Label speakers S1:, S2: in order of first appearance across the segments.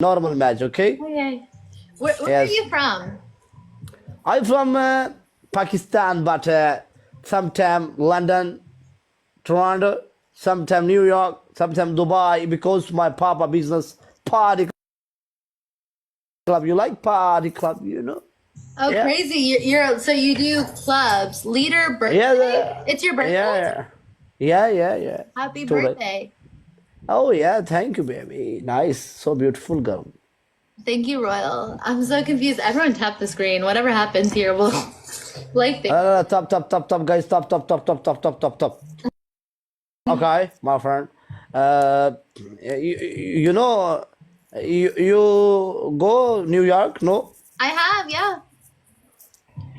S1: Normal match, okay?
S2: Okay. Where
S1: Yes.
S2: are you from?
S1: I'm from Pakistan, but sometime London, Toronto, sometime New York, sometime Dubai, because my papa business party club. You like party club, you know?
S2: Oh,
S1: Yeah.
S2: crazy! You're so you do clubs. Leader birthday.
S1: Yeah,
S2: It's your birthday.
S1: yeah.
S2: Happy
S1: Totally.
S2: birthday!
S1: Oh yeah, thank you, baby. Nice, so beautiful girl.
S2: Thank you, Royal. I'm so confused. Everyone tap the screen. Whatever happens here, will like things.
S1: Top, guys, top. Okay, my friend. You know, you go New York, no?
S2: I have, yeah.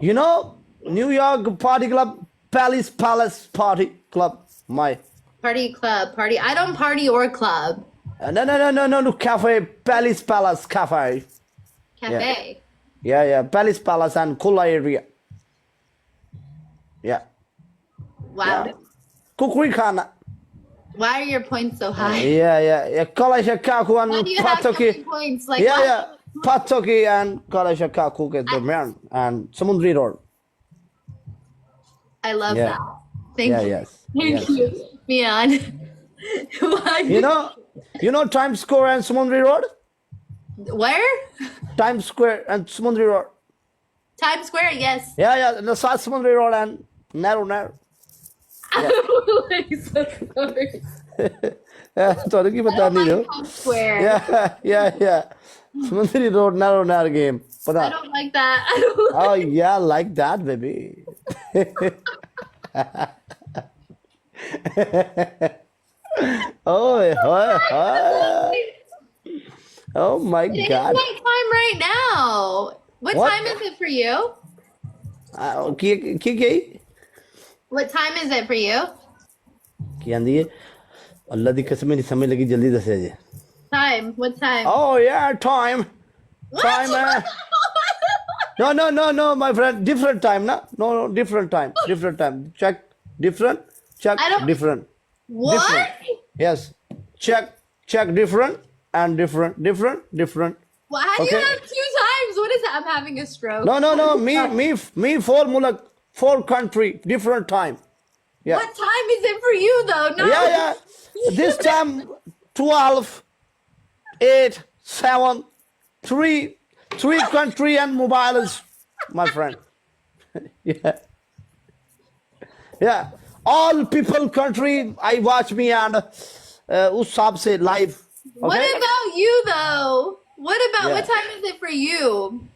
S1: You know, New York party club, Palace party club. My
S2: Party club, party. I don't party or club.
S1: no, cafe, Palace cafe.
S2: Cafe.
S1: Yeah, Palace and Kula area. Yeah,
S2: Wow.
S1: Kukri Khana.
S2: Why are your points so high?
S1: Yeah. Kala Kaku
S2: Why
S1: and
S2: do you have so many
S1: Patoki.
S2: points? Like,
S1: Yeah. Patoki and Kala Kaku get the man and Samundri Road.
S2: I love
S1: Yeah.
S2: that. Thank you.
S1: Yes.
S2: Thank you, Mian. Why?
S1: You know Times Square and Samundri Road?
S2: Where?
S1: Times Square and Samundri Road.
S2: Times Square, yes.
S1: Yeah, the South Samundri Road and narrow.
S2: I'm like so sorry.
S1: तो की बता नहीं
S2: I
S1: दो.
S2: don't like Times Square.
S1: Yeah. Samundri Road narrow game.
S2: I
S1: पता.
S2: don't like that. I don't like
S1: Oh yeah, like that, baby. Oh my
S2: It is
S1: God.
S2: night time right now. What
S1: What?
S2: time is it for you?
S1: की
S2: What time is it for you?
S1: आंदी है अल्लाह दी कसम नहीं समझ लगी जल्दी दस जे.
S2: Time. What time?
S1: Oh yeah, time.
S2: What?
S1: Time. No, my friend. Different time, na? No, different time. Check. Different. Check.
S2: I don't-
S1: Different.
S2: What?
S1: Different. Yes. Check. Different and different.
S2: Well, how do
S1: Okay.
S2: you have two times? What is that? I'm having a stroke.
S1: No. Me four country different time. Yeah.
S2: What time is it for you though? No.
S1: Yeah. This time 12, 8, 7, 3 country and mobiles, my friend. Yeah. All people country I watch me and us हिसाब से live.
S2: What
S1: Okay.
S2: about you though? What about
S1: Yeah.
S2: what time is it for you?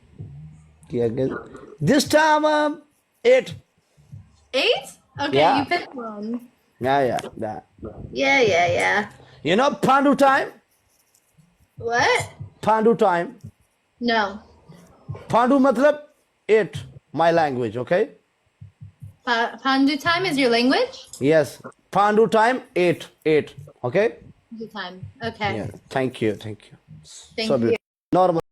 S1: This time 8.
S2: 8? Okay,
S1: Yeah.
S2: you picked one.
S1: Yeah.
S2: Yeah.
S1: You know Pandu time?
S2: What?
S1: Pandu time.
S2: No.
S1: Pandu matlab 8. My language, okay?
S2: Pandu time is your language?
S1: Yes. Pandu time 8. Okay?
S2: Pandu time. Okay.
S1: Yeah. Thank you.
S2: Thank
S1: So
S2: you.
S1: beautiful. Normal.